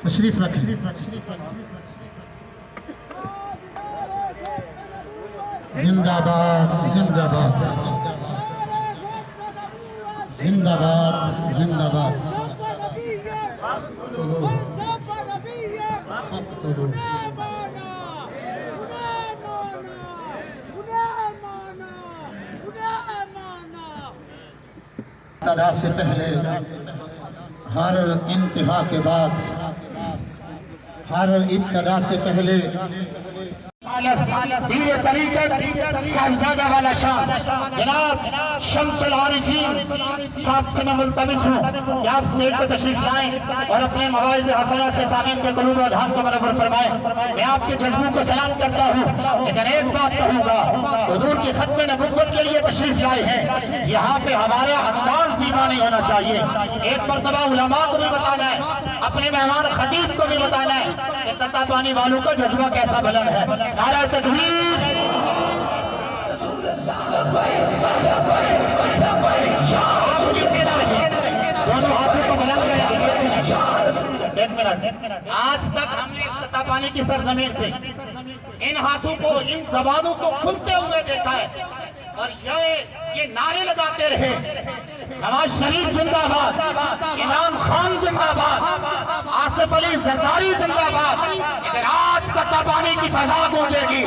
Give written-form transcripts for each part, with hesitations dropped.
تشریف رکھ زندہ باد زندہ باد زندہ باد زندہ باد ابتدا سے پہلے ہر انتہا کے بعد ہر ابتدا سے پہلے پیر طریقت صاحبزادہ والا شاہ جناب شمس العارفین صاحب سے میں ملتمس ہوں کہ آپ اسٹیج پہ تشریف لائیں اور اپنے مواعظ حسنہ سے سامعین کے قلوب و اذہان کو منور فرمائیں۔ میں آپ کے جذبوں کو سلام کرتا ہوں، لیکن ایک بات کہوں گا، حضور کی ختم نبوت کے لیے تشریف لائے ہیں، یہاں پہ ہمارا انداز دیوانہ نہیں ہونا چاہیے۔ ایک مرتبہ علماء کو بھی بتانا ہے، اپنے مہمان خطیب کو بھی بتانا ہے کہ تتا پانی والوں کا جذبہ کیسا بلند ہے۔ نعرہ تکبیر، دونوں ہاتھوں کو بلند کریں۔ ایک منٹ، آج تک ہم نے اس تتا پانی کی سرزمین پہ ان ہاتھوں کو، ان زبانوں کو کھلتے ہوئے دیکھا ہے اور یہ نعرے لگاتے رہے، نواز شریف زندہ باد، عمران خان زندہ باد، آصف علی زرداری زندہ باد، لیکن آج تتا پانی کی فضا گونجے گی،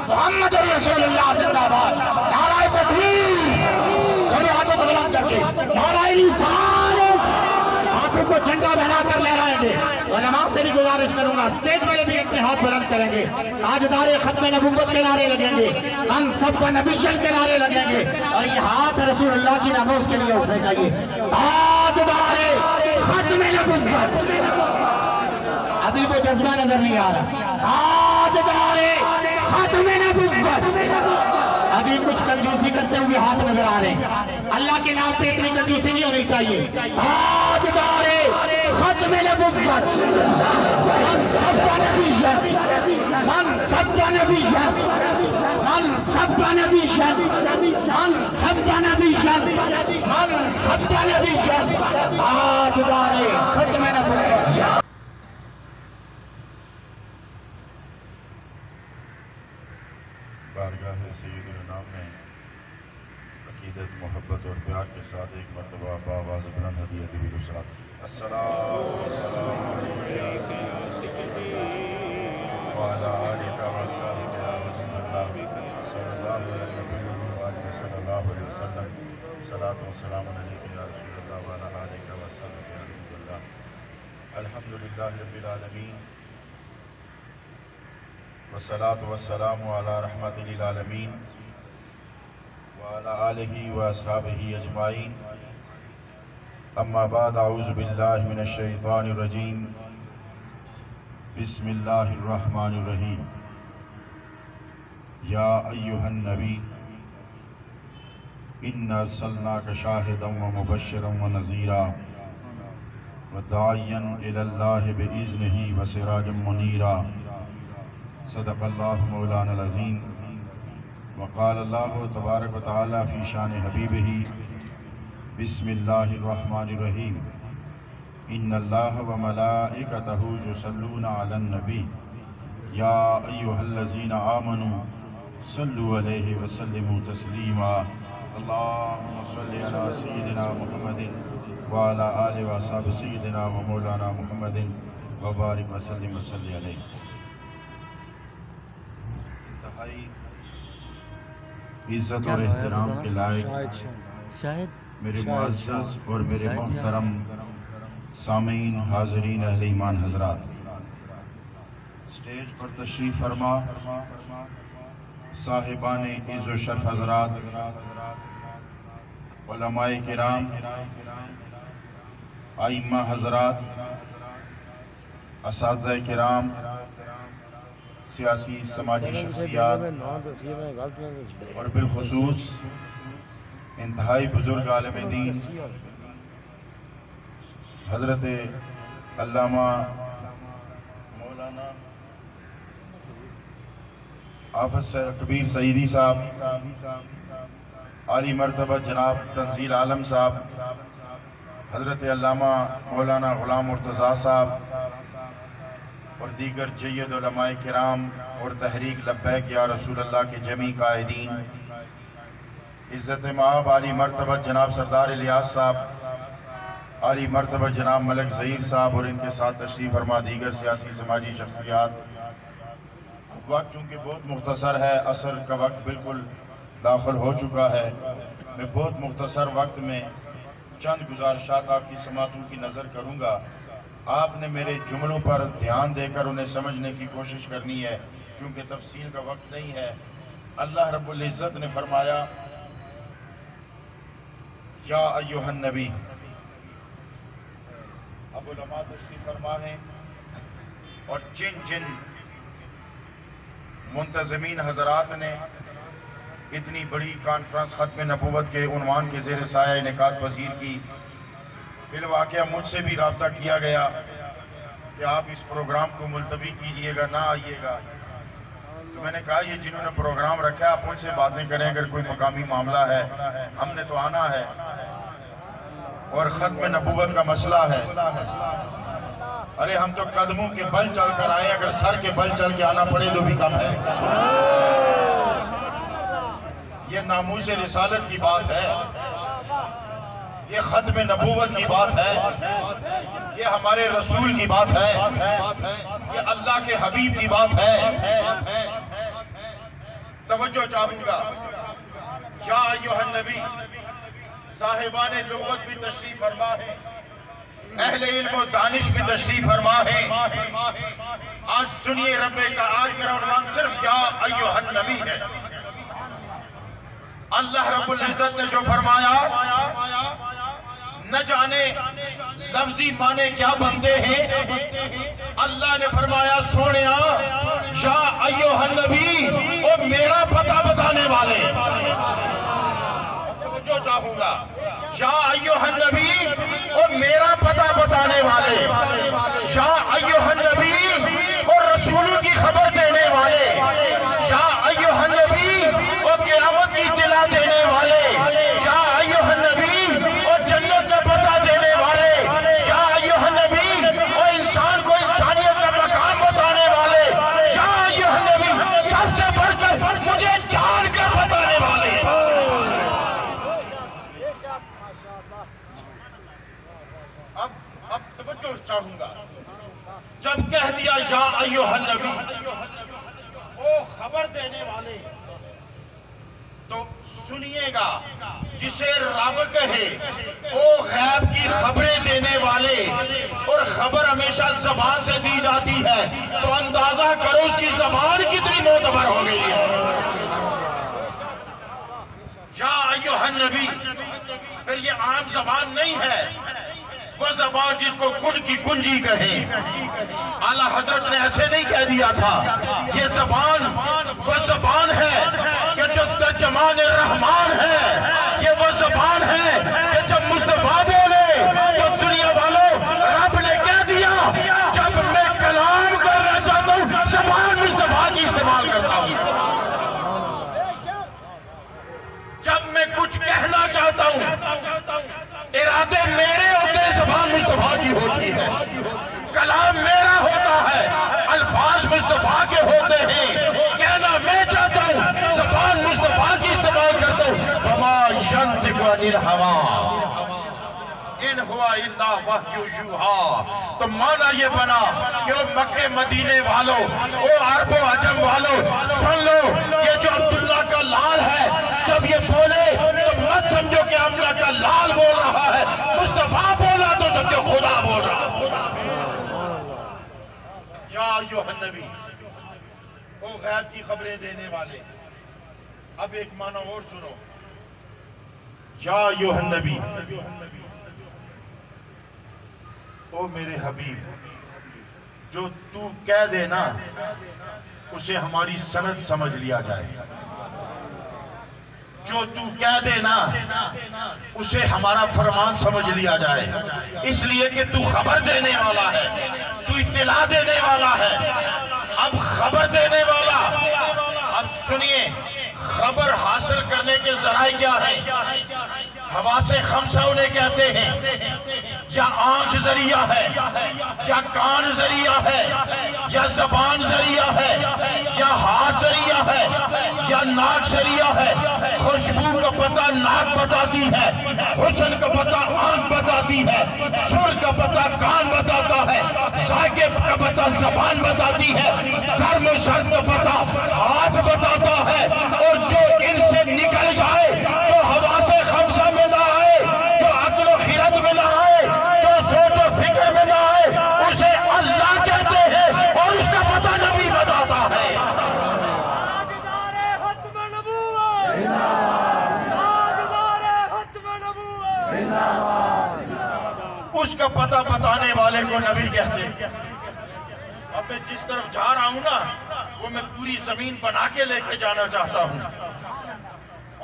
محمد رسول اللہ زندہ باد۔ نعرہ تکبیر، دونوں ہاتھوں کو بلند کر کے نعرہ رسالت، ہاتھوں کو جھنڈا بنا کر لہرائیں گے۔ علماء سے بھی گزارش کروں گا، اسٹیج والے بھی اپنے ہاتھ بلند کریں گے، تاجدار ختم نبوت کے نعرے لگیں گے، ہم سب کا نبیشن کے نعرے لگیں گے، اور یہ ہاتھ رسول اللہ کی ناموس کے لیے اٹھنے چاہیے۔ تاجدار ختم نبوت، ابھی وہ جذبہ نظر نہیں آ رہا، تاجدار ختم نبوت، ابھی کچھ کنجوسی کرتے ہوئے ہاتھ نظر آ رہے ہیں، اللہ کے نام پہ اتنی کنجوسی نہیں ہونی چاہیے۔ تاجدار ختم نبوت، من سب نبیشن، من سب نبیشن، من سب نبیشن، من سب نبیشن، من سب نبیشن، تاجدار ختم نبوت۔ بارگاہ سید الانام میں عقیدت شدت محبت اور پیار کے ساتھ ایک مرتبہ بآواز بلند ہدیہ درود و سلام السلام علیکم وعلی آلک وصحبک یا رسول اللہ صلی اللہ علیہ وسلم صلاۃ و سلام علیک یا رسول اللہ وعلی آلک وصحبک یا حبیب اللہ الحمدللہ رب العالمین والصلاة والسلام علی رحمت للعالمین وعلى آلہ واصحابہ اجمعین اما بعد اعوذ باللہ من الشیطان الرجیم بسم اللہ الرحمن الرحیم یا ایہا النبی انا ارسلناک شاہدا ومبشرا ونذیرا وداعیا الی اللہ بإذنہ وسراجا منیرا صدق اللہ مولانا العظیم وقال اللہ تبارک و تعالی فی شان حبیبہ بسم اللہ الرحمن الرحیم ان اللہ وملائکتہ یصلون علی النبی یا ایہا الذین آمنوا صلوا علیہ وسلموا تسلیما اللہم صلی علی سیدنا محمد وعلی آلہ وصحبہ سیدنا و مولانا محمد وبارک وسلم وصلی علیہ انتہائی عزت اور احترام کے لائق میرے معزز اور میرے محترم سامعین حاضرین اہل ایمان حضرات اسٹیج پر تشریف فرما صاحبان عز و شرف حضرات علماء کرام ائمہ حضرات اساتذہ کرام سیاسی سماجی شخصیات اور بالخصوص انتہائی بزرگ عالم دین حضرت علامہ مولانا حافظ کبیر سعیدی صاحب عالی مرتبہ جناب تنزیل عالم صاحب حضرت علامہ مولانا غلام مرتضیٰ صاحب اور دیگر جید علماء کرام اور تحریک لبیک یا رسول اللہ کے جمیع قائدین عزت مآب عالی مرتبہ جناب سردار الیاس صاحب عالی مرتبہ جناب ملک ظہیر صاحب اور ان کے ساتھ تشریف فرما دیگر سیاسی سماجی شخصیات وقت چونکہ بہت مختصر ہے عصر کا وقت بالکل داخل ہو چکا ہے میں بہت مختصر وقت میں چند گزارشات آپ کی سماعتوں کی نظر کروں گا آپ نے میرے جملوں پر دھیان دے کر انہیں سمجھنے کی کوشش کرنی ہے کیونکہ تفصیل کا وقت نہیں ہے اللہ رب العزت نے فرمایا یا ایہا النبی اب علماء تشریف فرما ہیں اور جن جن منتظمین حضرات نے اتنی بڑی کانفرنس ختم نبوت کے عنوان کے زیر سایہ انعقاد پذیر کی فی الواقعہ مجھ سے بھی رابطہ کیا گیا کہ آپ اس پروگرام کو ملتوی کیجئے گا نہ آئیے گا تو میں نے کہا یہ جنہوں نے پروگرام رکھا ہے آپ ان سے باتیں کریں اگر کوئی مقامی معاملہ ہے ہم نے تو آنا ہے اور ختم نبوت کا مسئلہ ہے ارے ہم تو قدموں کے بل چل کر آئے اگر سر کے بل چل کے آنا پڑے تو بھی کم ہے یہ ناموس رسالت کی بات ہے یہ ختم نبوت کی بات ہے یہ ہمارے رسول کی بات ہے یہ اللہ کے حبیب کی بات ہے توجہ چاہوں گا یا ایھا النبی صاحبان لغت بھی تشریف فرما ہے اہل علم و دانش بھی تشریف فرما ہے آج سنیے رب کا آج میرا عنوان صرف یا ایھا النبی ہے اللہ رب العزت نے جو فرمایا نہ جانے لفظی معنی کیا بنتے ہیں اللہ نے فرمایا سونیا یا ایھا النبی او میرا پتہ بتانے والے جو چاہوں گا یا ایھا النبی او میرا پتہ بتانے والے یا ایھا النبی او رسولوں کی خبر دینے والے یا ایھا النبی او قیامت کی اطلاع دینے والے یا ایھا النبی او جنت کا پتہ دینے والے یا ایھا النبی او انسان کو انسانیت کا مقام بتانے والے یا ایھا النبی سب سے بڑھ کر مجھے جان کر بتانے والے اب توجہ چاہوں گا، جب کہہ دیا یا ایھا النبی، او خبر دینے والے، تو سنیے گا، جسے رب کہے او غیب کی خبریں دینے والے، اور خبر ہمیشہ زبان سے دی جاتی ہے، تو اندازہ کرو اس کی زبان کتنی معتبر ہو گئی ہے۔ یا ایھا النبی، پھر یہ عام زبان نہیں ہے، وہ زبان جس کو کن کی کنجی کہیں۔ اعلیٰ حضرت نے ایسے نہیں کہہ دیا تھا، یہ زبان وہ زبان ہے کہ جو ترجمان رحمان ہے، یہ وہ زبان ہے کہ جب مصطفیٰ بولے تو دنیا والوں رب نے کہہ دیا جب میں کلام کرنا چاہتا ہوں زبان مصطفیٰ کی استعمال کرتا ہوں، جب میں کچھ کہنا چاہتا ہوں ارادے میرے ہوتے ہیں، زبان مصطفیٰ کی ہوتی ہے، کلام میرا ہوتا ہے، الفاظ مصطفیٰ کے ہوتے ہیں، کہنا میں چاہتا ہوں زبان مصطفیٰ کی استعمال کرتا ہوں۔ وما ينطق عن الهوى ان ہوا الا وحی یوحی۔ تو معنی یہ بنا کہ او مکہ مدینے والوں، او عرب و عجم والوں، سن لو، یہ جو عبداللہ کا لال ہے جب یہ بولے تو مت سمجھو کہ عبداللہ کا لال بول رہا ہے، مصطفیٰ بولا تو سمجھو خدا بول رہا ہے۔ یا ایھا النبی، او غیب کی خبریں دینے والے۔ اب ایک معنی اور سنو، یا ایھا النبی، او میرے حبیب، جو تو کہہ دے نا اسے ہماری سند سمجھ لیا جائے، جو تو کہہ دے نا اسے ہمارا فرمان سمجھ لیا جائے، اس لیے کہ تو خبر دینے والا ہے، تو اطلاع دینے والا ہے۔ اب خبر دینے والا، اب سنیے، خبر حاصل کرنے کے ذرائع کیا ہیں؟ حواس خمسہ انہیں کہتے ہیں، یا آنکھ ذریعہ ہے، یا کان ذریعہ ہے، یا زبان ذریعہ ہے، یا ہاتھ ذریعہ ہے، یا ناک ذریعہ ہے۔ خوشبو کا پتہ ناک بتاتی ہے، حسن کا پتہ آنکھ بتاتی ہے، سر کا پتہ کان بتاتا ہے، ذائقے کا پتہ زبان بتاتی ہے، گرم و سرد کا پتہ ہاتھ بتاتا ہے، اور جو ان سے نکل جائے، جو حواس خمسہ میں نہ آئے، جو عقل و خرد میں نہ آئے، جو سوچ و فکر میں نہ آئے، اسے اللہ کہتے ہیں، اور اس کا پتہ نبی بتاتا ہے۔ اس کا پتہ بتانے والے کو نبی کہتے ہیں۔ اب میں جس طرف جا رہا ہوں نا، وہ میں پوری زمین بنا کے لے کے جانا چاہتا ہوں۔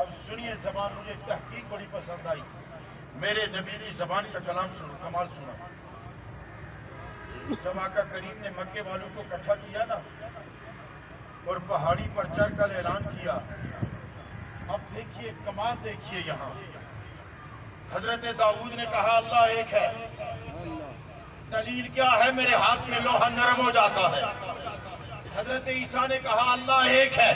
اب سنیے، زبان مجھے تحقیق بڑی پسند آئی، میرے نبی کی زبان کا کلام سنو، کمال سنا۔ جب آقا کریم نے مکے والوں کو اکٹھا کیا نا اور پہاڑی پر چڑھ کر اعلان کیا، اب دیکھیے کمال، دیکھیے یہاں حضرت داؤد نے کہا اللہ ایک ہے، دلیل کیا ہے؟ میرے ہاتھ میں لوہا نرم ہو جاتا ہے۔ حضرت عیسیٰ نے کہا اللہ ایک ہے،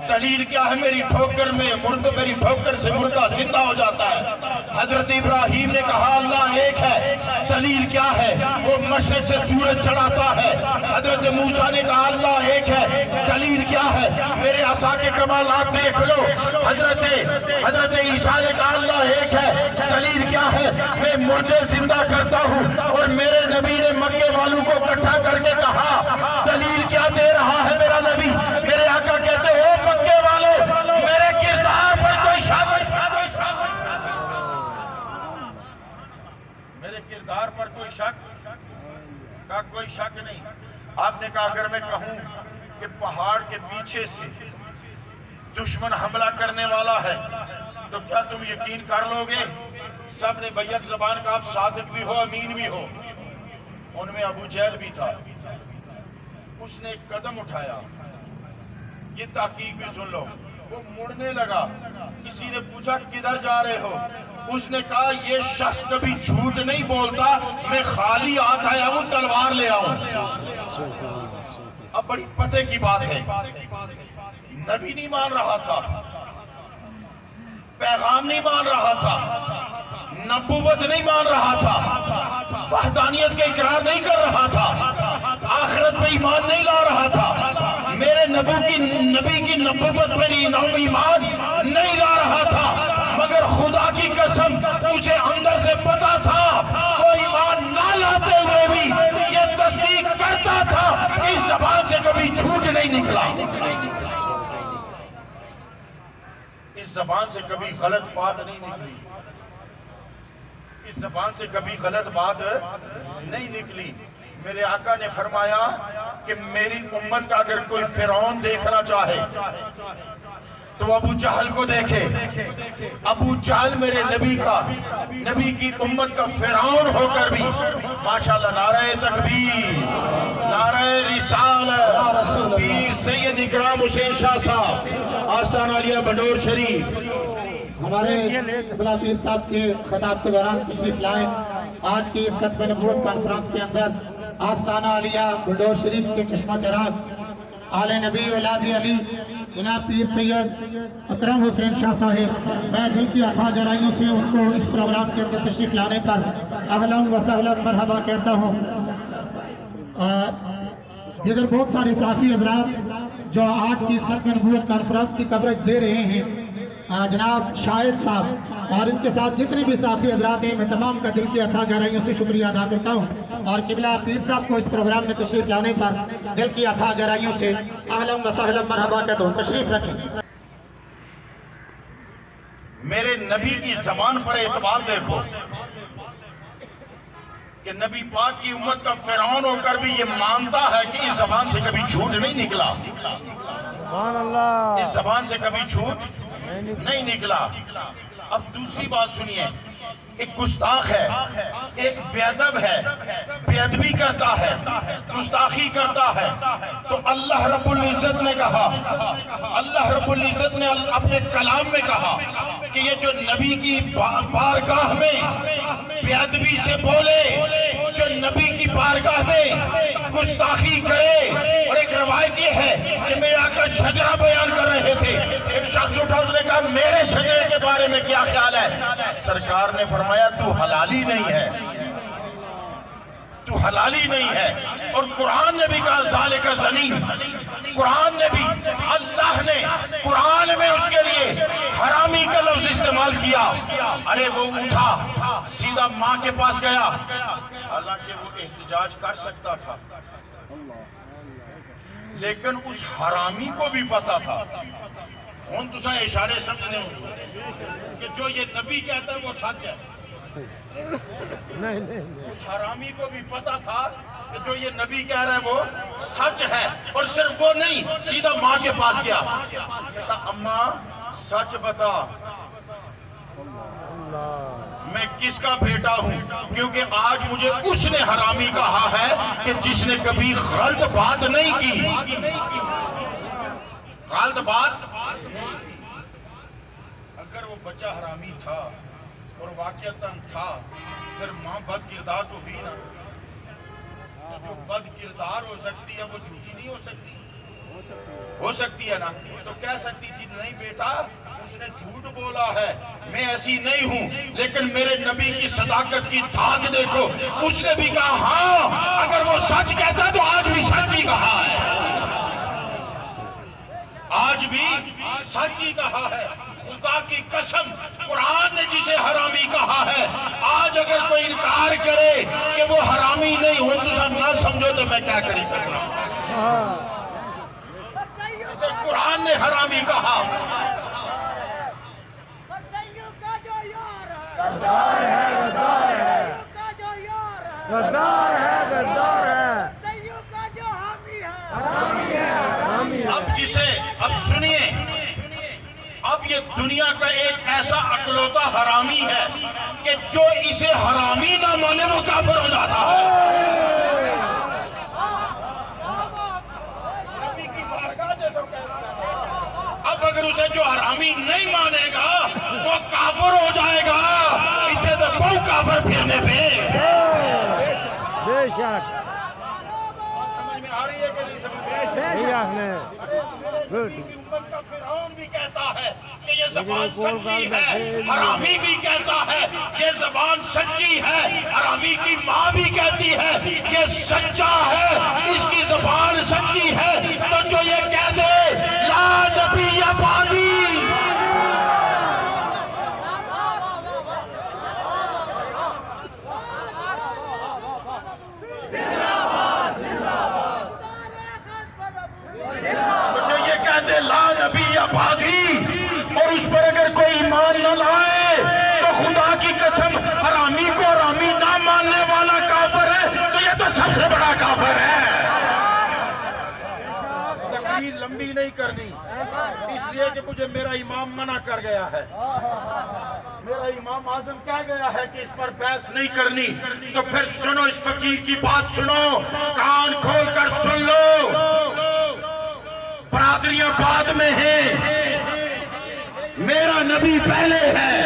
دلیل کیا ہے؟ میری ٹھوکر سے مردہ زندہ ہو جاتا ہے۔ حضرت ابراہیم نے کہا اللہ ایک ہے، دلیل کیا ہے؟ وہ مشرق سے سورج چڑھاتا ہے۔ حضرت موسیٰ نے کہا اللہ ایک ہے، دلیل کیا ہے؟ میرے عصا کے کمالات دیکھ لو۔ حضرت عیسیٰ نے کہا اللہ ایک ہے، دلیل کیا ہے؟ میں مردے زندہ کرتا ہوں۔ اور میرے نبی نے مکے والوں کو اکٹھا کر کے کہا دلیل کیا دے رہا ہے میرا نبی؟ میرے آقا کہتے ہو مکے والوں، میرے کردار پر کوئی شک، میرے کردار پر کوئی شک کا کوئی شک نہیں۔ آپ نے کہا اگر میں کہوں کہ پہاڑ کے پیچھے سے دشمن حملہ کرنے والا ہے تو کیا تم یقین کر لو گے؟ سب نے بیک زبان کا، آپ صادق بھی ہو امین بھی ہو۔ ان میں ابو جہل بھی تھا، اس نے ایک قدم اٹھایا، یہ تحقیق بھی سن لو، وہ مڑنے لگا۔ کسی نے پوچھا کدھر جا رہے ہو؟ اس نے کہا یہ شخص کبھی جھوٹ نہیں بولتا، میں خالی ہاتھ آیا ہوں، تلوار لے آؤں۔ اب بڑی پتے کی بات ہے، نبی نہیں مان رہا تھا، پیغام نہیں مان رہا تھا، نبوت نہیں مان رہا تھا، وحدانیت کا اقرار نہیں کر رہا تھا، آخرت پہ ایمان نہیں لا رہا تھا، میرے نبی کی نبوت پر ایمان نہیں لا رہا تھا، مگر خدا کی قسم اسے اندر سے پتا تھا وہ ایمان نہ لاتے ہوئے بھی یہ تصدیق کرتا تھا کہ اس زبان سے کبھی جھوٹ نہیں نکلا، اس زبان سے کبھی غلط بات نہیں نکلی، اس زبان سے کبھی غلط بات نہیں نکلی۔ میرے آقا نے فرمایا کہ میری امت کا اگر کوئی فرعون دیکھنا چاہے تو ابو جہل کو دیکھے، ابو جہل میرے نبی کی امت کا فرعون ہو کر بھی ماشاءاللہ نعرہ تکبیر، نعرہ رسالت، پیر سید اکرام حسین شاہ صاحب آستانہ عالیہ بنڈور شریف ہمارے قبلہ پیر صاحب کے خطاب کے دوران تشریف لائے۔ آج کی اس ختم نبوت کانفرنس کے اندر آستانہ عالیہ بنڈور شریف کے چشمہ چراغ آل نبی اولاد علی جناب پیر سید اکرم حسین شاہ صاحب، میں دل کی اتھا گہرائیوں سے ان کو اس پروگرام کے اندر تشریف لانے پر اہلا و سہلا مرحبا کہتا ہوں۔ دیگر بہت سارے صحافی حضرات جو آج کی اس ختم نبوت کانفرنس کی کوریج دے رہے ہیں، جناب شاہد صاحب اور ان کے ساتھ جتنے بھی صحافی حضرات ہیں، میں تمام کا دل کی اتھا گہرائیوں سے شکریہ ادا کرتا ہوں، اور قبلہ پیر صاحب کو اس پروگرام میں تشریف لانے پر دل کی اتھا گہرائیوں سے اہلا و سہلا مرحبا کہتا ہوں۔ تشریف رکھیں۔ میرے نبی کی زبان پر اعتبار دیکھو کہ نبی پاک کی امت کا فرعون ہو کر بھی یہ مانتا ہے کہ اس زبان سے کبھی جھوٹ نہیں نکلا، اس زبان سے کبھی جھوٹ نہیں نکلا۔ اب دوسری بات سنیے، ایک گستاخ ہے، ایک بے ادب ہے، بے ادبی کرتا ہے، گستاخی کرتا ہے، تو اللہ رب العزت نے کہا، اللہ رب العزت نے اپنے کلام میں کہا کہ یہ جو نبی کی بارگاہ میں بے ادبی سے بولے، جو نبی کی بارگاہ میں گستاخی کرے، اور ایک روایت یہ ہے کہ میرے آقا شجرہ بیان کر رہے تھے، ایک شخص اٹھا اس نے کہا میرے شجرے کے بارے میں کیا خیال ہے؟ سرکار نے فرمایا تو حلالی نہیں ہے، تو حلالی نہیں ہے۔ اور قرآن نے بھی کہا ذالک زنی، قرآن نے بھی، اللہ نے قرآن میں اس کے لیے حرامی کا لفظ استعمال کیا۔ ارے وہ اٹھا سیدھا ماں کے پاس گیا، حالانکہ وہ احتجاج کر سکتا تھا، لیکن اس حرامی کو بھی پتا تھا، ہون تو سا اشارے سمجھنے ہوں کہ جو یہ نبی کہتا ہے وہ سچ ہے۔ اس حرامی کو بھی پتا تھا کہ جو یہ نبی کہہ رہا ہے وہ سچ ہے، اور صرف وہ نہیں، سیدھا ماں کے پاس گیا، کہتا اماں سچ بتا میں کس کا بیٹا ہوں، کیونکہ آج مجھے اس نے حرامی کہا ہے کہ جس نے کبھی غلط بات نہیں کی، غلط بات۔ اگر وہ بچہ حرامی تھا اور واقعتاً تھا، پھر ماں بد کردار تو بھی نا، جو بد کردار ہو سکتی ہے وہ جھوٹی نہیں ہو سکتی، ہو سکتی ہے نا، تو کہہ سکتی تھی نہیں بیٹا اس نے جھوٹ بولا ہے، میں ایسی نہیں ہوں، لیکن میرے نبی کی صداقت کی دھاک دیکھو، اس نے بھی کہا ہاں اگر وہ سچ کہتا تو آج بھی سچ ہی کہا ہے، آج بھی سچ ہی کہا ہے۔ خدا کی قسم قرآن نے جسے حرامی کہا ہے، آج اگر کوئی انکار کرے کہ وہ حرامی نہیں ہو تو نہ سمجھو تو میں کیا کر سکتا ہوں، جسے قرآن نے حرامی کہا۔ اب سنیے، اب یہ دنیا کا ایک ایسا اکلوتا حرامی ہے کہ جو اسے حرامی نہ مانے وہ کافر ہو جاتا ہے۔ نبی کی بارگاہ جیسا کہتا ہے، اب اگر اسے جو حرامی نہیں مانے گا وہ کافر ہو جائے گا، اتنے تو بہت کافر پھرنے پہ۔ بے شک سمجھ میں آ رہی ہے کہ نہیں؟ امت کا فرعون بھی کہتا ہے کہ یہ زبان سچی ہے، حرامی بھی کہتا ہے یہ زبان سچی ہے، حرامی کی ماں بھی کہتی ہے یہ سچا ہے، اس کی زبان سچی ہے، تو جو یہ کہہ دے لا نبی بعدی، لا نبی بعدی، اور اس پر اگر کوئی ایمان نہ لائے تو خدا کی قسم حرامی کو حرامی نہ ماننے والا کافر ہے، تو یہ تو سب سے بڑا کافر ہے۔ تقریر لمبی نہیں کرنی، اس لیے کہ مجھے میرا امام منع کر گیا ہے، میرا امام اعظم کہہ گیا ہے کہ اس پر بحث نہیں کرنی، تو پھر سنو اس فقیر کی بات، سنو، کان کھول کر سن لو۔ برادریاں بعد میں ہیں، میرا نبی پہلے ہے،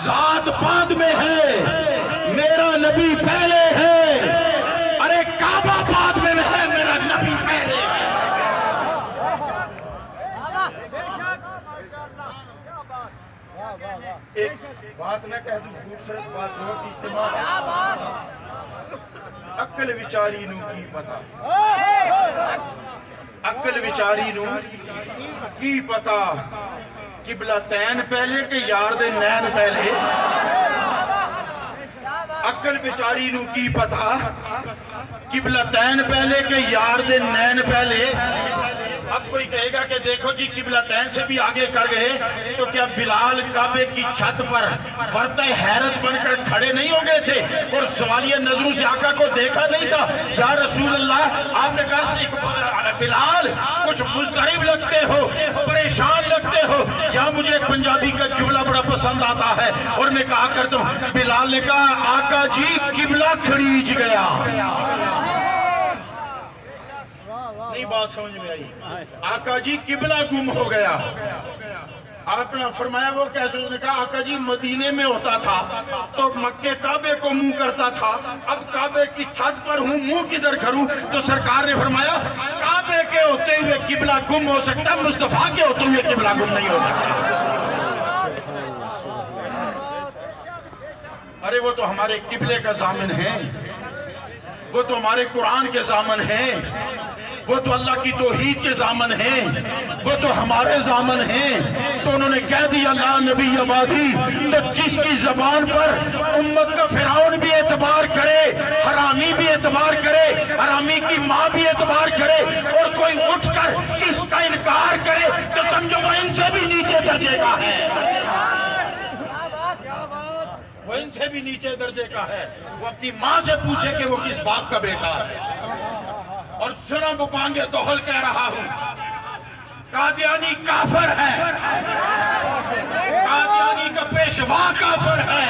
ذات بعد میں ہے، میرا نبی پہلے ہے، ارے کعبہ بعد میں ہے، میرا نبی پہلے ہے۔ ایک بات میں کہہ دوں، خوبصورت بات ہو کہ اجتماع عقل وچاری نو کی پتا، عقل وچاری نو کی پتا، قبلہ تین پہلے کہ یار دے نین پہلے، عقل وچاری نو کی پتا، قبلہ تین پہلے کہ یار دے نین پہلے۔ اب کوئی کہے گا کہ دیکھو جی قبلہ تین سے بھی آگے کر گئے، تو کیا بلال کعبے کی چھت پر ورطہ حیرت بن کر کھڑے نہیں ہو گئے تھے اور سوالیہ نظروں سے آقا کو دیکھا نہیں تھا؟ یا رسول اللہ، آپ نے کہا بلال کچھ مضطرب لگتے ہو، پریشان لگتے ہو، یا مجھے ایک پنجابی کا جملہ بڑا پسند آتا ہے اور میں کہا کرتا ہوں، بلال نے کہا آقا جی قبلہ کھڑیج گیا۔ نہیں بات سمجھ میں آئی؟ آقا جی قبلہ گم ہو گیا۔ آپ نے فرمایا وہ کیسے؟ اس نے کہا آقا جی مدینے میں ہوتا تھا تو مکے کعبے کو منہ کرتا تھا، اب کعبے کی چھت پر ہوں، منہ کدھر کروں؟ تو سرکار نے فرمایا کعبے کے ہوتے ہوئے قبلہ گم ہو سکتا، مصطفیٰ کے ہوتے ہوئے قبلہ گم نہیں ہو سکتا۔ ارے وہ تو ہمارے قبلے کا ضامن ہے، وہ تو ہمارے قرآن کے ضامن ہیں، وہ تو اللہ کی توحید کے ضامن ہیں، وہ تو ہمارے ضامن ہیں۔ تو انہوں نے کہہ دیا لا نبی بعدی، تو جس کی زبان پر امت کا فرعون بھی اعتبار کرے، حرامی بھی اعتبار کرے، حرامی کی ماں بھی اعتبار کرے، اور کوئی اٹھ کر اس کا انکار کرے تو سمجھو وہ ان سے بھی نیچے درجے کا ہے، وہ ان سے بھی نیچے درجے کا ہے۔ وہ اپنی ماں سے پوچھے کہ وہ کس باپ کا بیٹا ہے۔ اور سنا بکانگے دوہل کہہ رہا ہوں، قادیانی کافر ہے، قادیانی کا پیشوا کافر ہے،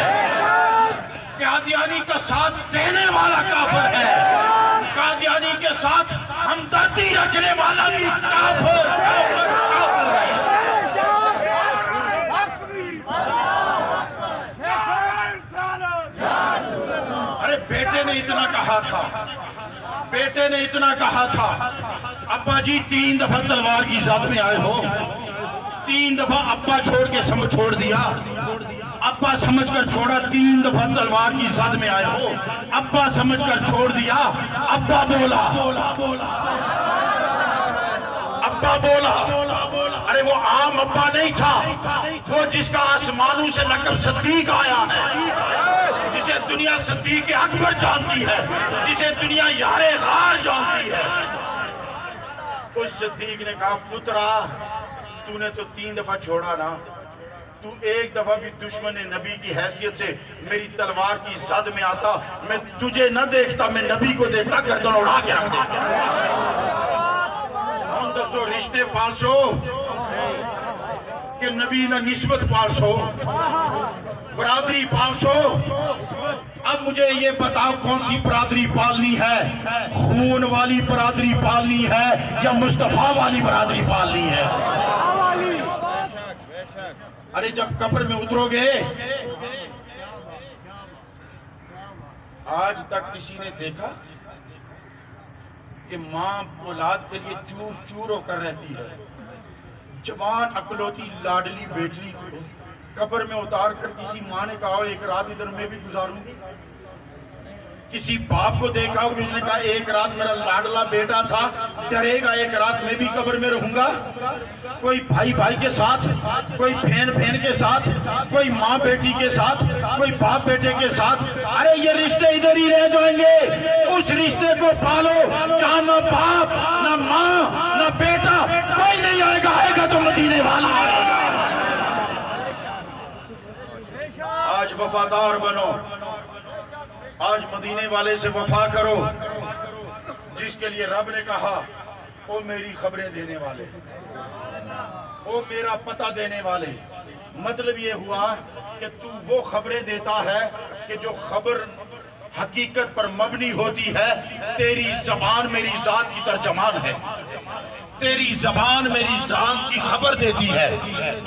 قادیانی کا ساتھ دینے والا کافر ہے، قادیانی کے ساتھ ہمدردی رکھنے والا بھی کافر ہے۔ ارے بیٹے نے اتنا کہا تھا، بیٹے نے اتنا کہا تھا، ابا جی 3 دفعہ تلوار کی زد میں آئے ہو، 3 دفعہ ابا چھوڑ کے چھوڑ دیا، ابا سمجھ کر چھوڑا، 3 دفعہ تلوار کی زد میں آئے ہو، ابا سمجھ کر چھوڑ دیا، ابا بولا، ابا بولا۔ ارے وہ عام ابا نہیں تھا، وہ جس کا آسمانوں سے لقب صدیق آیا ہے، جسے دنیا صدیق اکبر جانتی ہے، جسے دنیا یار غار جانتی ہے۔ اس صدیق نے کہا پترا تو نے تو 3 دفعہ چھوڑا نا، تو ایک دفعہ بھی دشمن نبی کی حیثیت سے میری تلوار کی زد میں آتا، میں تجھے نہ دیکھتا، میں نبی کو دیکھتا، گردن اڑا کے رکھ دیتا۔ ہم دسو رشتے پالسو کہ نبی نہ نسبت پالسو، برادری پالسو۔ اب مجھے یہ بتاؤ کون سی برادری پالنی ہے، خون والی برادری پالنی ہے یا مصطفیٰ والی برادری پالنی ہے؟ ارے جب قبر میں اترو گے، آج تک کسی نے دیکھا کہ ماں اولاد کے لیے چور چور ہو کر رہتی ہے، جوان اکلوتی لاڈلی بیٹی کو قبر میں اتار کر کسی ماں نے کہا ایک رات ادھر میں بھی گزاروں گی؟ کسی باپ کو دیکھا ہو کہ اس نے کہا ایک رات میرا لاڈلا بیٹا تھا، ڈرے گا ایک رات میں بھی قبر میں رہوں گا؟ کوئی بھائی بھائی کے ساتھ، کوئی بہن بہن کے ساتھ، کوئی ماں بیٹی کے ساتھ، کوئی باپ بیٹے کے ساتھ، ارے یہ رشتے ادھر ہی رہ جائیں گے۔ اس رشتے کو پالو جہاں نہ باپ نہ ماں نہ بیٹا کوئی نہیں آئے گا، آئے گا تو مدینے والا آئے گا۔ آج وفادار بنو، آج مدینے والے سے وفا کرو، جس کے لیے رب نے کہا او میری خبریں دینے والے، او میرا پتہ دینے والے۔ مطلب یہ ہوا کہ تو وہ خبریں دیتا ہے کہ جو خبر حقیقت پر مبنی ہوتی ہے۔ تیری زبان میری ذات کی ترجمان ہے، تیری زبان میری ذات کی خبر دیتی ہے،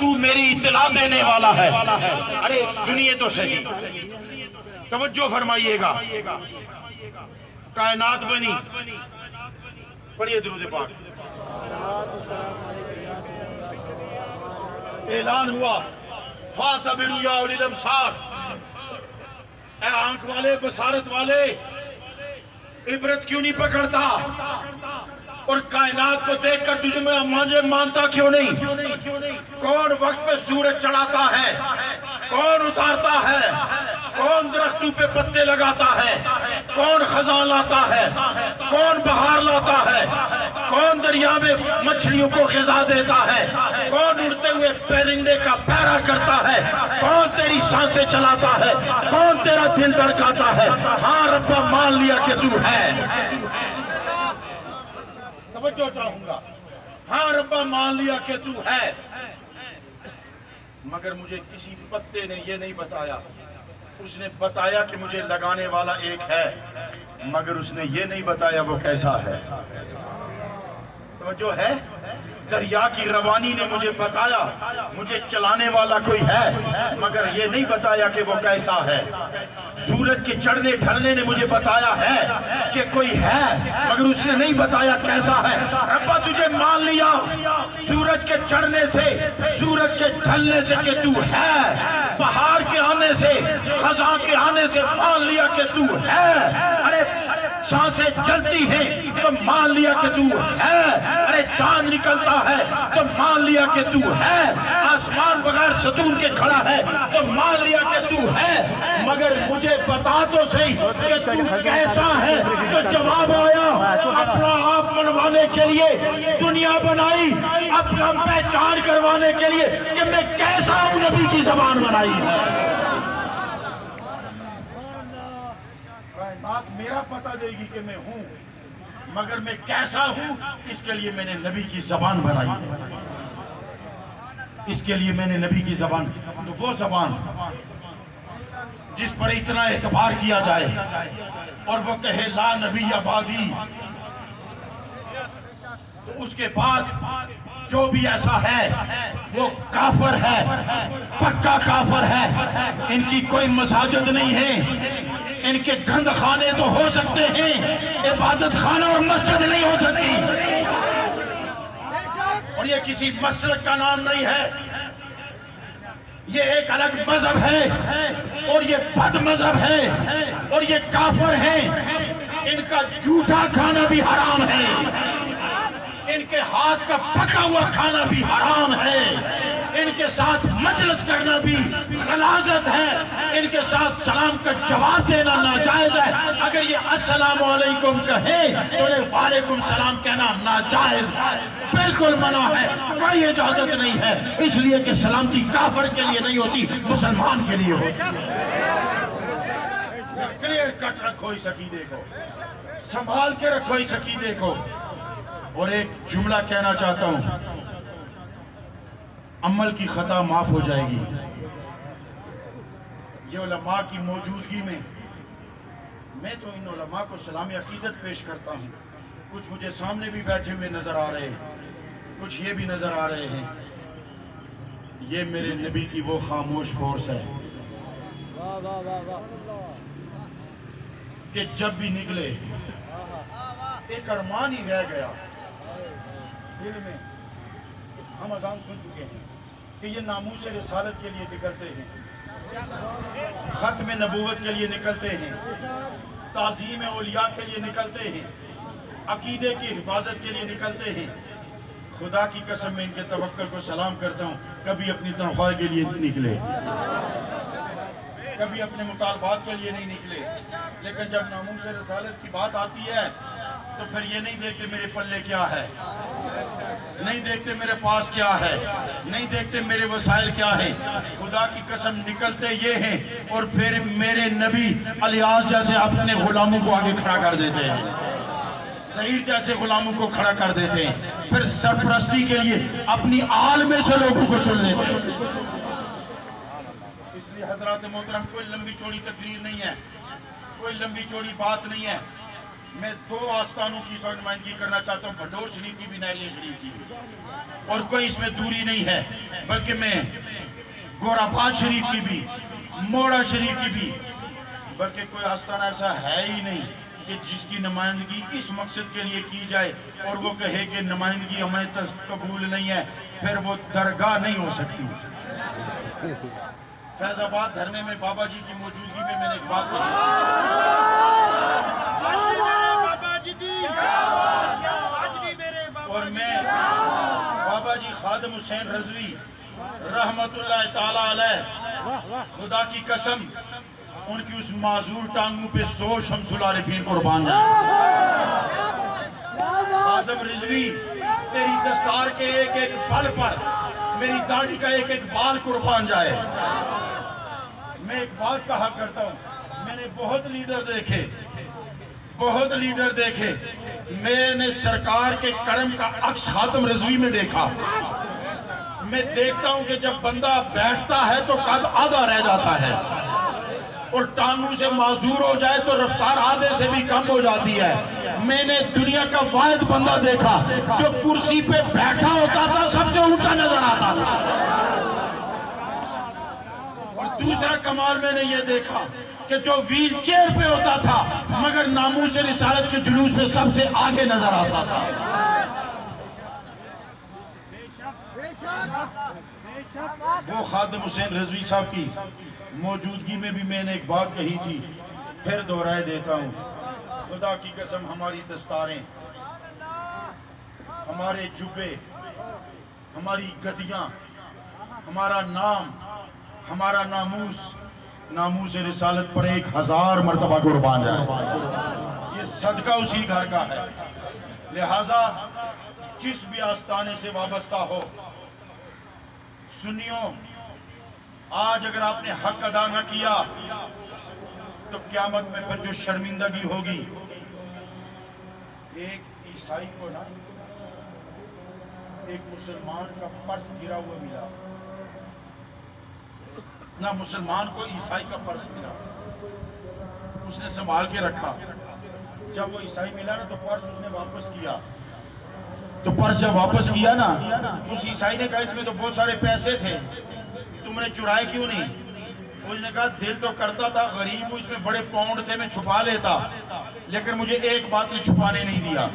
تو میری اطلاع دینے والا ہے۔ ارے سنیے تو صحیح، توجہ فرمائیے گا۔ کائنات بنی، پڑھیے درود پاک۔ اعلان ہوا فَاعْتَبِرُوا يَا أُولِي الْأَبْصَارِ، اے آنکھ والے بصارت والے، عبرت کیوں نہیں پکڑتا؟ اور کائنات کو دیکھ کر تجھے مجھے مانتا کیوں نہیں؟ کون وقت پہ سورج چڑھاتا ہے، کون اتارتا ہے، کون درختوں پہ پتے لگاتا ہے، کون خزاں لاتا ہے، کون بہار لاتا ہے، کون دریا میں مچھلیوں کو غذا دیتا ہے، کون اڑتے ہوئے پرندے کا پیرا کرتا ہے، کون تیری سانسیں چلاتا ہے، کون تیرا دل دھڑکاتا ہے؟ ہاں ربا مان لیا کہ تو ہے۔ توجہ چاہوں گا، ہاں ربا مان لیا کہ تو ہے، مگر مجھے کسی پتے نے یہ نہیں بتایا۔ اس نے بتایا کہ مجھے لگانے والا ایک ہے، مگر اس نے یہ نہیں بتایا وہ کیسا ہے۔ توجہ ہے؟ دریا کی روانی نے مجھے بتایا مجھے چلانے والا کوئی ہے، مگر یہ نہیں بتایا کہ وہ کیسا ہے۔ سورج کے چڑھنے ڈھلنے نے مجھے بتایا ہے کہ کوئی ہے، مگر اس نے نہیں بتایا کیسا ہے۔ ربا تجھے مان لیا سورج کے چڑھنے سے، سورج کے ڈھلنے سے کہ تو ہے، بہار کے آنے سے، خزاں کے آنے سے مان لیا کہ تو ہے۔ ارے سانسیں چلتی ہیں تو مان لیا کہ تو ہے، ارے چاند نکلتا ہے تو مان لیا کہ تو ہے، آسمان بغیر ستون کے کھڑا ہے تو مان لیا کہ تو ہے، مگر مجھے بتا تو صحیح کہ تو کیسا ہے۔ تو جواب آیا، اپنا آپ منوانے کے لیے دنیا بنائی، اپنا پہچان کروانے کے لیے کہ میں کیسا ہوں نبی کی زبان بنائی۔ بات میرا پتہ دے گی کہ میں ہوں، مگر میں کیسا ہوں اس کے لیے میں نے نبی کی زبان بنائی، اس کے لیے میں نے نبی کی زبان، تو وہ زبان جس پر اتنا اعتبار کیا جائے اور وہ کہے لا نبی بعدی، تو اس کے بعد جو بھی ایسا ہے وہ کافر ہے، پکا کافر ہے۔ ان کی کوئی مساجد نہیں ہے، ان کے گند خانے تو ہو سکتے ہیں، عبادت خانہ اور مسجد نہیں ہو سکتی، اور یہ کسی مسلک کا نام نہیں ہے، یہ ایک الگ مذہب ہے اور یہ بد مذہب ہے اور یہ کافر ہیں۔ ان کا جھوٹا کھانا بھی حرام ہے، ان کے ہاتھ کا پکا ہوا کھانا بھی حرام ہے، ان کے ساتھ مجلس کرنا بھی غلاظت ہے، ان کے ساتھ سلام کا جواب دینا ناجائز ہے۔ اگر یہ السلام علیکم کہے تو انہیں وعلیکم السلام کہنا ناجائز، بالکل منع ہے، کوئی اجازت نہیں ہے، اس لیے کہ سلامتی کافر کے لیے نہیں ہوتی، مسلمان کے لیے ہوتی۔ کلیئر کٹ رکھو اس عقیدے کو، سنبھال کے رکھو اس عقیدے کو۔ اور ایک جملہ کہنا چاہتا ہوں، عمل کی خطا معاف ہو جائے گی۔ یہ علماء کی موجودگی میں تو ان علماء کو سلام عقیدت پیش کرتا ہوں، کچھ مجھے سامنے بھی بیٹھے ہوئے نظر آ رہے ہیں، کچھ یہ بھی نظر آ رہے ہیں، یہ میرے نبی کی وہ خاموش فورس ہے کہ جب بھی نکلے ایک ارمان ہی رہ گیا دل میں. ہم اذان سن چکے ہیں کہ یہ ناموس رسالت کے لیے نکلتے ہیں, ختم نبوت کے لیے نکلتے ہیں, تعظیم اولیاء کے لیے نکلتے ہیں, عقیدے کی حفاظت کے لیے نکلتے ہیں. خدا کی قسم میں ان کے توکل کو سلام کرتا ہوں, کبھی اپنی تنخواہ کے لیے نہیں نکلے, کبھی اپنے مطالبات کے لیے نہیں نکلے. لیکن جب ناموس رسالت کی بات آتی ہے تو پھر یہ نہیں دیکھتے میرے پلے کیا ہے, نہیں دیکھتے میرے پاس کیا ہے, نہیں دیکھتے میرے وسائل کیا ہیں. خدا کی قسم نکلتے یہ ہیں اور پھر میرے نبی الیاس جیسے اپنے غلاموں کو آگے کھڑا کر دیتے ہیں, ظہیر جیسے غلاموں کو کھڑا کر دیتے ہیں. پھر سرپرستی کے لیے اپنی آل میں سے لوگوں کو چن لیتے ہیں. اس لیے حضرات محترم کوئی لمبی چوڑی تقریر نہیں ہے, کوئی لمبی چوڑی بات نہیں ہے. میں 2 آستانوں کی نمائندگی کرنا چاہتا ہوں, بھنڈور شریف کی بھی, نہریہ شریف کی بھی, اور کوئی اس میں دوری نہیں ہے, بلکہ میں گورآباد شریف کی بھی, موڑا شریف کی بھی, بلکہ کوئی آستانہ ایسا ہے ہی نہیں کہ جس کی نمائندگی اس مقصد کے لیے کی جائے اور وہ کہے کہ نمائندگی ہمیں قبول نہیں ہے, پھر وہ درگاہ نہیں ہو سکتی. فیض آباد دھرنے میں بابا جی کی موجودگی میں نے ایک بات اور میں بابا جی خادم حسین رضوی رحمت اللہ تعالی علیہ, خدا کی قسم ان کی اس معذور ٹانگوں پہ 100 شمس العارفین قربان جائے. خادم رضوی تیری دستار کے ایک ایک بال پر میری داڑھی کا ایک ایک بال قربان جائے. میں ایک بات کہا کرتا ہوں, میں نے بہت لیڈر دیکھے, بہت لیڈر دیکھے, میں نے سرکار کے کرم کا عکس خادم رضوی میں دیکھا. میں دیکھتا ہوں کہ جب بندہ بیٹھتا ہے تو قد آدھا رہ جاتا ہے, اور ٹانگوں سے معذور ہو جائے تو رفتار آدھے سے بھی کم ہو جاتی ہے. میں نے دنیا کا واحد بندہ دیکھا جو کرسی پہ بیٹھا ہوتا تھا سب سے اونچا نظر آتا تھا. اور دوسرا کمال میں نے یہ دیکھا کہ جو ویل چیئر پہ ہوتا تھا مگر ناموس رسالت کے جلوس میں سب سے آگے نظر آتا تھا. وہ خادم حسین رضوی صاحب کی موجودگی میں بھی میں نے ایک بات کہی تھی, پھر دہرائے دیتا ہوں. خدا کی قسم ہماری دستاریں, ہمارے جبے, ہماری گدیاں, ہمارا نام, ہمارا ناموس, ناموس رسالت پر 1000 مرتبہ قربان جائے. یہ صدقہ اسی گھر کا ہے. لہٰذا جس بھی آستانے سے وابستہ ہو, سنیوں, آج اگر آپ نے حق ادا نہ کیا تو قیامت میں پھر جو شرمندگی ہوگی. ایک عیسائی کو نا ایک مسلمان کا پرس گرا ہوا ملا, نہ مسلمان کو عیسائی کا پرس ملا, اس نے سنبھال کے رکھا. جب وہ عیسائی ملا نا تو پرس اس نے واپس کیا. تو پرس جب واپس کیا نا, اس عیسائی نے کہا اس میں تو بہت سارے پیسے تھے, تم نے چرائے کیوں نہیں؟ اس نے کہا دل تو کرتا تھا, غریب ہوں, اس میں بڑے پاؤنڈ تھے, میں چھپا لیتا, لیکن مجھے ایک بات نے چھپانے نہیں دیا.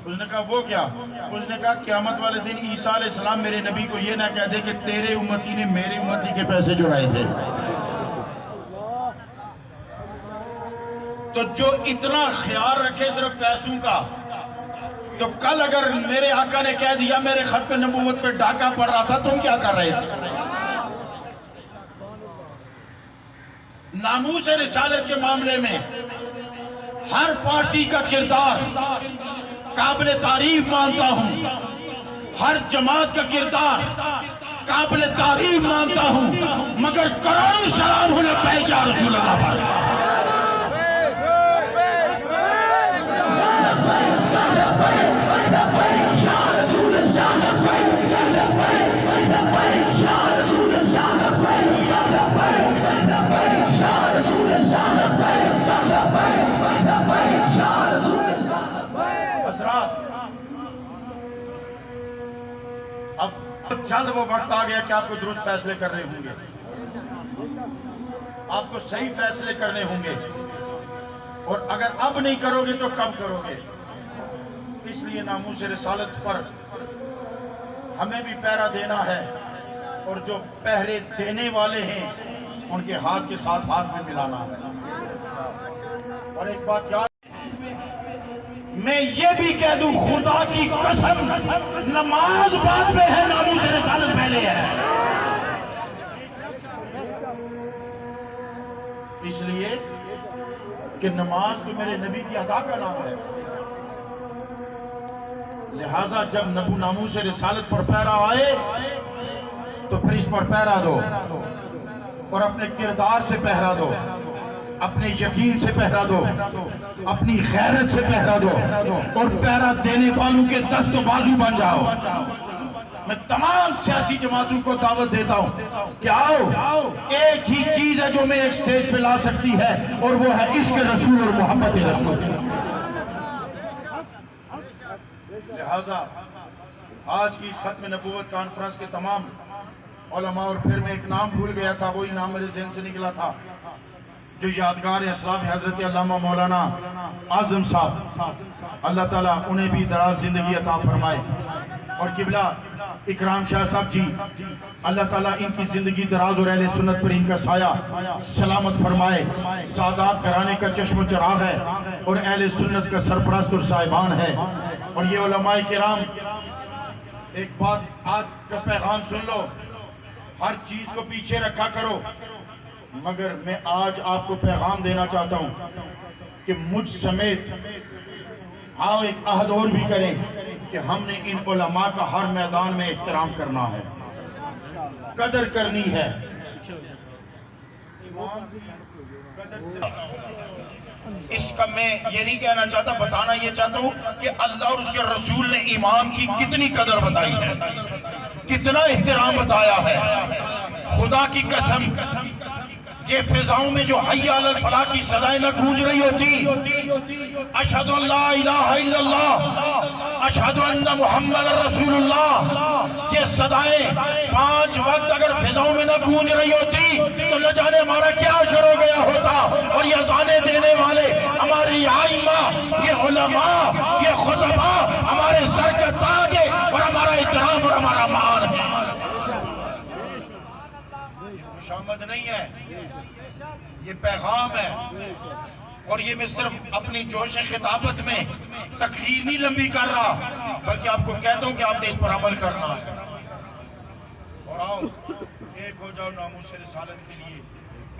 اس نے کہا وہ کیا؟ اس نے کہا قیامت والے دن عیسیٰ علیہ السلام میرے نبی کو یہ نہ کہہ دے کہ تیرے امتی نے میرے امتی کے پیسے چرائے تھے. تو جو اتنا خیال رکھے صرف پیسوں کا, تو کل اگر میرے آقا نے کہہ دیا میرے خط پہ نبوت پہ ڈاکہ پڑ رہا تھا, تم کیا کر رہے تھے؟ ناموس رسالت کے معاملے میں ہر پارٹی کا کردار قابل تعریف مانتا ہوں, ہر جماعت کا کردار قابل تعریف مانتا ہوں, مگر کروڑوں سلام ہو لبیک یا رسول اللہ پر. اب جلد وہ وقت آ گیا کہ آپ کو درست فیصلے کرنے ہوں گے, آپ کو صحیح فیصلے کرنے ہوں گے, اور اگر اب نہیں کرو گے تو کب کرو گے؟ اس لیے ناموس رسالت پر ہمیں بھی پہرا دینا ہے، اور جو پہرے دینے والے ہیں ان کے ہاتھ کے ساتھ ہاتھ میں ملانا ہے۔ اور ایک بات یاد، میں یہ بھی کہہ دوں خدا کی قسم، نماز بعد میں ہے، ناموس رسالت پہلے ہے۔ اس لیے کہ نماز تو میرے نبی کی ادا کا نام ہے، لہذا جب ناموس رسالت پر پہرا آئے تو پھر اس پر پہرا دو، اور اپنے کردار سے پہرا دو، اپنے یقین سے پہرا دو، اپنی غیرت سے پہرا دو، اور پہرا دینے والوں کے دست و بازو بن جاؤ۔ میں تمام سیاسی جماعتوں کو دعوت دیتا ہوں کہ آؤ، ایک ہی چیز ہے جو میں ایک سٹیج پہ لا سکتی ہے، اور وہ ہے عشق رسول اور محبت رسول۔ لہذا آج کی اس ختم نبوت کانفرنس کے تمام علماء، اور پھر میں ایک نام بھول گیا تھا، وہی نام میرے ذہن سے نکلا تھا، جو یادگار اسلام حضرت علامہ مولانا اعظم صاحب، اللہ تعالیٰ انہیں بھی دراز زندگی عطا فرمائے، اور قبلہ اکرام شاہ صاحب جی، اللہ تعالیٰ ان کی زندگی دراز اور اہل سنت پر ان کا سایہ سلامت فرمائے۔ سادات گھرانے کا چشم و چراغ ہے، اور اہل سنت کا سرپرست اور صاحبان ہے۔ اور یہ علماء کرام، ایک بات آج کا پیغام سن لو، ہر چیز کو پیچھے رکھا کرو، مگر میں آج آپ کو پیغام دینا چاہتا ہوں کہ مجھ سمیت آؤ ایک عہد اور بھی کریں کہ ہم نے ان علماء کا ہر میدان میں احترام کرنا ہے، قدر کرنی ہے۔ اس کا میں یہ نہیں کہنا چاہتا، بتانا یہ چاہتا ہوں کہ اللہ اور اس کے رسول نے امام کی کتنی قدر بتائی ہے، کتنا احترام بتایا ہے۔ خدا کی قسم، یہ فضاؤں میں جو حی علی الفلاح کی صدائیں نہ گونج رہی ہوتی، اشہد ان لا الہ الا اللہ، اشہد ان محمد رسول اللہ، یہ صدائیں 5 وقت اگر فضاؤں میں نہ گونج رہی ہوتی تو نہ جانے ہمارا کیا شروع ہو گیا ہوتا۔ اور یہ اذانیں دینے والے ہمارے ائمہ، یہ علماء، یہ خطباء ہمارے سر کا تاج ہے، اور ہمارا احترام اور ہمارا مان ہے۔ خوشامد نہیں ہے، یہ پیغام ہے، اور یہ میں صرف اپنی جوش خطابت میں تقریر نہیں لمبی کر رہا، بلکہ آپ کو کہتا ہوں کہ آپ نے اس پر عمل کرنا ہے۔ اور آؤ ایک ہو جاؤ ناموس رسالت کے لیے،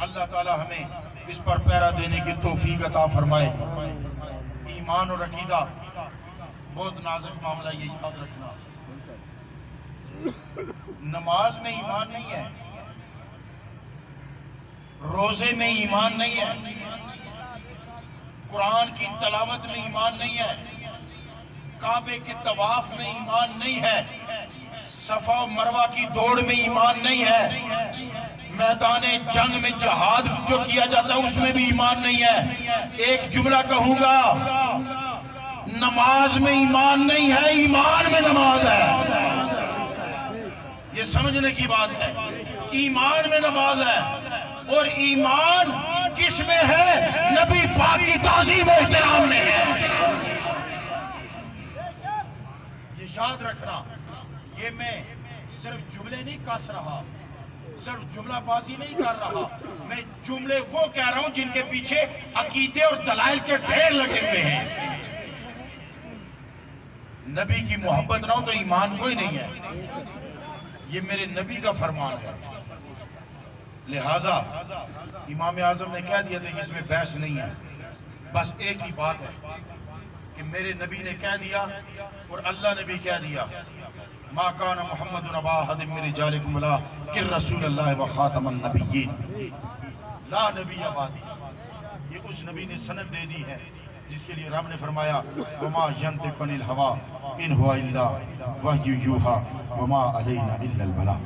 اللہ تعالی ہمیں اس پر پہرا دینے کی توفیق عطا فرمائے۔ ایمان اور عقیدہ بہت نازک معاملہ، یہ یاد رکھنا، نماز میں ایمان نہیں ہے، روزے میں ایمان نہیں ہے، قرآن کی تلاوت میں ایمان نہیں ہے، کعبے کے طواف میں ایمان نہیں ہے، صفا و مروہ کی دوڑ میں ایمان نہیں ہے، میدان جنگ میں جہاد جو کیا جاتا ہے اس میں بھی ایمان نہیں ہے۔ ایک جملہ کہوں گا، نماز میں ایمان نہیں ہے، ایمان میں نماز ہے۔ یہ سمجھنے کی بات ہے، ایمان میں نماز ہے، اور ایمان کس میں ہے؟ نبی پاک کی تعظیم و احترام میں ہے۔ یہ یاد رکھنا، یہ میں صرف جملے نہیں کس رہا، صرف جملہ بازی نہیں کر رہا، میں جملے وہ کہہ رہا ہوں جن کے پیچھے عقیدے اور دلائل کے ڈھیر لگے ہوئے ہیں۔ نبی کی محبت نہ ہو تو ایمان کوئی نہیں ہے، یہ میرے نبی کا فرمان ہے۔ لہٰذا امام اعظم نے کہہ دیا تھا کہ اس میں بحث نہیں ہے، بس ایک ہی بات ہے کہ میرے نبی نے کہہ دیا اور اللہ نے بھی کہہ دیا، ما کان محمد ابا احد من رجالکم ولکن رسول اللہ وخاتم النبیین، لا نبی بعدی۔ یہ اس نبی نے سند دے دی ہے جس کے لیے رب نے فرمایا وما ینطق عن الہوی ان هو الا وحی یوحی وما علینا الا البلاغ۔